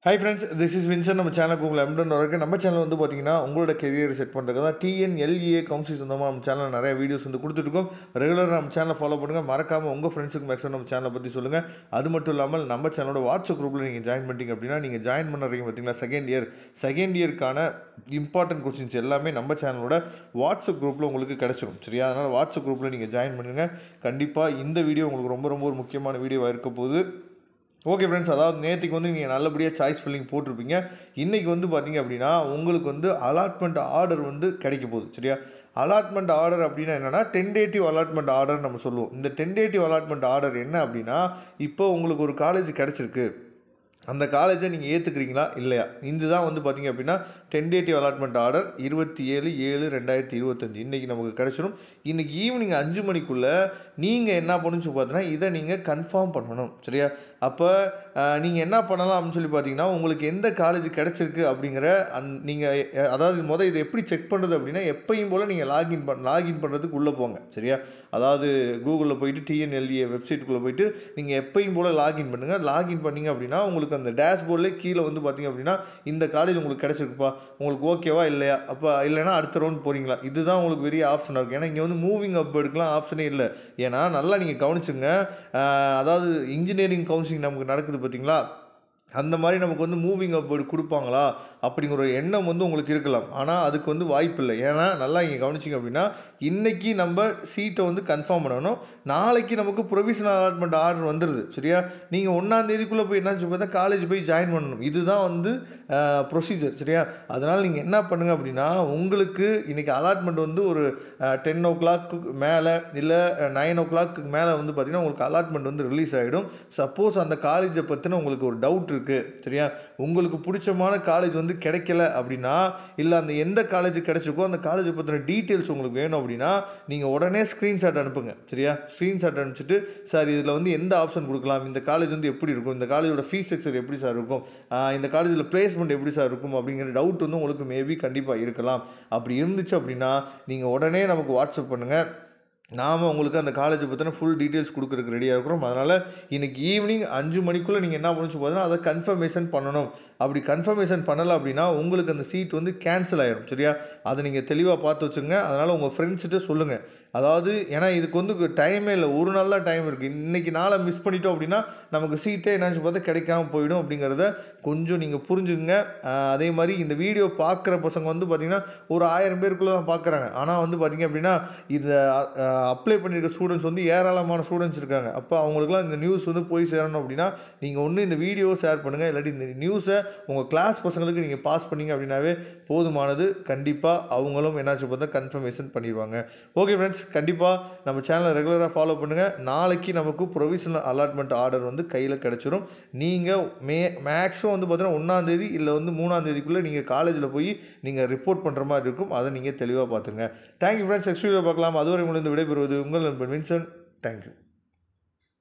Hi friends, this is Vincent. நம்ம சேனலுக்கு உங்களை எம்டன் வரக்கு நம்ம சேனல் வந்து பார்த்தீங்கன்னா உங்களோட கெரியர் செட் பண்ணுறதுக்கு தான் டிஎன்எல்ஏ கவுன்சில் சொந்தமாக நம்ம சேனலில் நிறைய வீடியோஸ் வந்து கொடுத்துருக்கோம். ரெகுலராக நம்ம சேனலை ஃபாலோ பண்ணுங்கள். மறக்காமல் உங்கள் ஃப்ரெண்ட்ஸுக்கு மேக்ஸிமம் நம்ம சேனலை பற்றி சொல்லுங்கள். அது மட்டும் இல்லாமல் நம்ம சேனலோட வாட்ஸ்அப் குரூப்பில் நீங்கள் ஜாயின் பண்ணிட்டீங்க அப்படின்னா நீங்கள் ஜாயின் பண்ணுறீங்க பார்த்தீங்களா செகண்ட் இயர்க்கான இம்பார்ட்டன்ட் கொஸ்டின்ஸ் எல்லாமே நம்ம சேனலோட வாட்ஸ்அப் குரூப்பில் உங்களுக்கு கிடச்சிடும். சரியா? அதனால் வாட்ஸ்அப் குரூப்பில் நீங்கள் ஜாயின் பண்ணுங்கள். கண்டிப்பாக இந்த வீடியோ உங்களுக்கு ரொம்ப ஒரு முக்கியமான வீடியோவாக இருக்க போகுது. ஓகே ஃப்ரெண்ட்ஸ், அதாவது நேற்றுக்கு வந்து நீங்கள் நல்லபடியாக சாய்ஸ் ஃபில்லிங் போட்டிருப்பீங்க. இன்றைக்கி வந்து பார்த்தீங்க அப்படின்னா உங்களுக்கு வந்து அலாட்மெண்ட் ஆர்டர் வந்து கிடைக்க போகுது. சரியா? அலாட்மெண்ட் ஆர்டர் அப்படின்னா என்னென்னா டென்டேட்டிவ் அலாட்மெண்ட் ஆர்டர் நம்ம சொல்லுவோம். இந்த டென்டேட்டிவ் அலாட்மெண்ட் ஆர்டர் என்ன அப்படின்னா, இப்போ உங்களுக்கு ஒரு காலேஜ் கிடச்சிருக்கு, அந்த காலேஜை நீங்கள் ஏற்றுக்கிறீங்களா இல்லையா, இதுதான் வந்து பார்த்தீங்க அப்படின்னா டென்டேட்டிவ் அலாட்மெண்ட் ஆர்டர் 27/7/2025 இன்றைக்கி நமக்கு கிடச்சிடும். இன்றைக்கி ஈவினிங் 5 மணிக்குள்ளே நீங்கள் என்ன பண்ணுச்சு பார்த்தீங்கன்னா இதை நீங்கள் கன்ஃபார்ம் பண்ணணும். சரியா? அப்போ நீங்கள் என்ன பண்ணலாம் அப்படின்னு சொல்லி பார்த்தீங்கன்னா, உங்களுக்கு எந்த காலேஜ் கிடச்சிருக்கு அப்படிங்கிற நீங்கள் அதாவது இதை எப்படி செக் பண்ணுறது அப்படின்னா, எப்பயும் போல் நீங்கள் லாகின் பண்ணுறதுக்கு உள்ளே போங்க. சரியா? அதாவது கூகுளில் போயிட்டு டிஎன்எல்ஏ வெப்சைட்டுக்குள்ளே போயிட்டு நீங்கள் எப்பயும் போல் லாகின் பண்ணுங்கள். லாகின் பண்ணிங்க அப்படின்னா உங்களுக்கு அந்த டேஷ்போர்ட்லேயே கீழே வந்து பார்த்தீங்க அப்படின்னா இந்த காலேஜ் உங்களுக்கு கிடச்சிருக்குப்பா, உங்களுக்கு ஓகேவா இல்லையா, அப்போ இல்லைனா அடுத்த ரவுண்ட் போகிறீங்களா, இதுதான் உங்களுக்கு பெரிய ஆப்ஷனாக இருக்கும். ஏன்னா இங்கே வந்து மூவிங் அப் எடுக்கலாம் ஆப்ஷனே இல்லை. ஏன்னா நல்லா நீங்கள் கவனிச்சுங்க, அதாவது இன்ஜினியரிங் கவுன்சிலிங் நமக்கு நடக்குது பார்த்தீங்களா, அந்த மாதிரி நமக்கு வந்து மூவிங் அப்வேர்டு கொடுப்பாங்களா அப்படிங்கிற ஒரு எண்ணம் வந்து உங்களுக்கு இருக்கலாம். ஆனால் அதுக்கு வந்து வாய்ப்பு இல்லை. ஏன்னா நல்லா இங்கே கவனிச்சிங்க அப்படின்னா இன்றைக்கி நம்ம சீட்டை வந்து கன்ஃபார்ம் பண்ணணும். நாளைக்கு நமக்கு ப்ரொவிஷனல் அலாட்மெண்ட் ஆர்டர் வந்துடுது. சரியா? நீங்கள் 1ஆம் தேதிக்குள்ளே போய் என்னாச்சு பார்த்தா காலேஜ் போய் ஜாயின் பண்ணணும். இதுதான் வந்து ப்ரொசீஜர். சரியா? அதனால் நீங்கள் என்ன பண்ணுங்கள் அப்படின்னா, உங்களுக்கு இன்றைக்கி அலாட்மெண்ட் வந்து ஒரு 10 o'clock மேலே இல்லை 9 o'clock மேலே வந்து பார்த்திங்கன்னா உங்களுக்கு அலாட்மெண்ட் வந்து ரிலீஸ் ஆகிடும். சப்போஸ் அந்த காலேஜை பற்றின உங்களுக்கு ஒரு டவுட் இருக்குது, சரியா, உங்களுக்கு பிடிச்சமான காலேஜ் வந்து கிடைக்கல அப்படின்னா, இல்லை அந்த எந்த காலேஜ் கிடைச்சிருக்கோ அந்த காலேஜை பற்றின டீட்டெயில்ஸ் உங்களுக்கு வேணும் அப்படின்னா நீங்கள் உடனே ஸ்க்ரீன்ஷாட் அனுப்புங்க. சரியா? ஸ்க்ரீன்ஷாட் அனுப்பிச்சிட்டு, சார் இதில் வந்து எந்த ஆப்ஷன் கொடுக்கலாம், இந்த காலேஜ் வந்து எப்படி இருக்கும், இந்த காலேஜோட ஃபீஸ் ஸ்ட்ரக்சர் எப்படி சார் இருக்கும், இந்த காலேஜில் பிளேஸ்மெண்ட் எப்படி சார் இருக்கும் அப்படிங்கிற டவுட் வந்து உங்களுக்கு மேபி கண்டிப்பாக இருக்கலாம். அப்படி இருந்துச்சு அப்படின்னா நீங்கள் உடனே நமக்கு வாட்ஸ்அப் பண்ணுங்கள். நாம் உங்களுக்கு அந்த காலேஜை பற்றின ஃபுல் டீட்டெயில்ஸ் கொடுக்குறதுக்கு ரெடியாக இருக்கிறோம். அதனால் இன்றைக்கி ஈவினிங் 5 மணிக்குள்ளே நீங்கள் என்ன பண்ணிச்சு பார்த்தீங்கன்னா அதை கன்ஃபர்மேஷன் பண்ணணும். அப்படி கன்ஃபர்மேஷன் பண்ணலை அப்படின்னா உங்களுக்கு அந்த சீட் வந்து கேன்சல் ஆகிடும். சரியா? அதை நீங்கள் தெளிவாக பார்த்து வச்சுங்க. அதனால் உங்கள் ஃப்ரெண்ட்ஸ்கிட்ட சொல்லுங்கள். அதாவது ஏன்னா இதுக்கு வந்து டைமே இல்லை, ஒரு நாள் தான் டைம் இருக்குது. இன்றைக்கி நாளை மிஸ் பண்ணிட்டோம் அப்படின்னா நமக்கு சீட்டே என்னாச்சு பார்த்தா கிடைக்காம போயிடும். அப்படிங்கிறத கொஞ்சம் நீங்கள் புரிஞ்சுங்க. அதே மாதிரி இந்த வீடியோ பார்க்குற பசங்க வந்து பார்த்திங்கன்னா ஒரு 1000 பேருக்குள்ளே தான் பார்க்குறாங்க. ஆனால் வந்து பார்த்திங்க அப்படின்னா இந்த அப்ளை பண்ணியிருக்க ஸ்டூடெண்ட்ஸ் வந்து ஏராளமான ஸ்டூடெண்ட்ஸ் இருக்காங்க. அப்போ அவங்களுக்குலாம் இந்த நியூஸ் வந்து போய் சேரணும் அப்படின்னா நீங்கள் ஒன்று இந்த வீடியோவை ஷேர் பண்ணுங்கள், இல்லாட்டி இந்த நியூஸை உங்கள் கிளாஸ் பசங்களுக்கு நீங்கள் பாஸ் பண்ணிங்க அப்படின்னாவே போதுமானது. கண்டிப்பாக அவங்களும் என்னாச்சு பார்த்தா கன்ஃபர்மேஷன் பண்ணிடுவாங்க. ஓகே ஃப்ரெண்ட்ஸ், கண்டிப்பாக நம்ம சேனலை ரெகுலராக ஃபாலோ பண்ணுங்கள். நாளைக்கு நமக்கு ப்ரொவிஷனல் அலாட்மெண்ட் ஆர்டர் வந்து கையில் கிடச்சிரும். நீங்கள் மேக்ஸிமம் வந்து பார்த்தீங்கன்னா 1ஆம் தேதி இல்லை வந்து 3ஆம் தேதிக்குள்ளே நீங்கள் காலேஜில் போய் நீங்கள் ரிப்போர்ட் பண்ணுற மாதிரி இருக்கும். அதை நீங்கள் தெளிவாக பார்த்துங்க. தேங்க்யூ ஃப்ரெண்ட்ஸ், நெக்ஸ்ட் வீடியோ பார்க்கலாம். அதுவரை உங்களுக்கு விடைபெறுவது உங்கள் நண்பன் வின்சென்ட். தேங்க்யூ.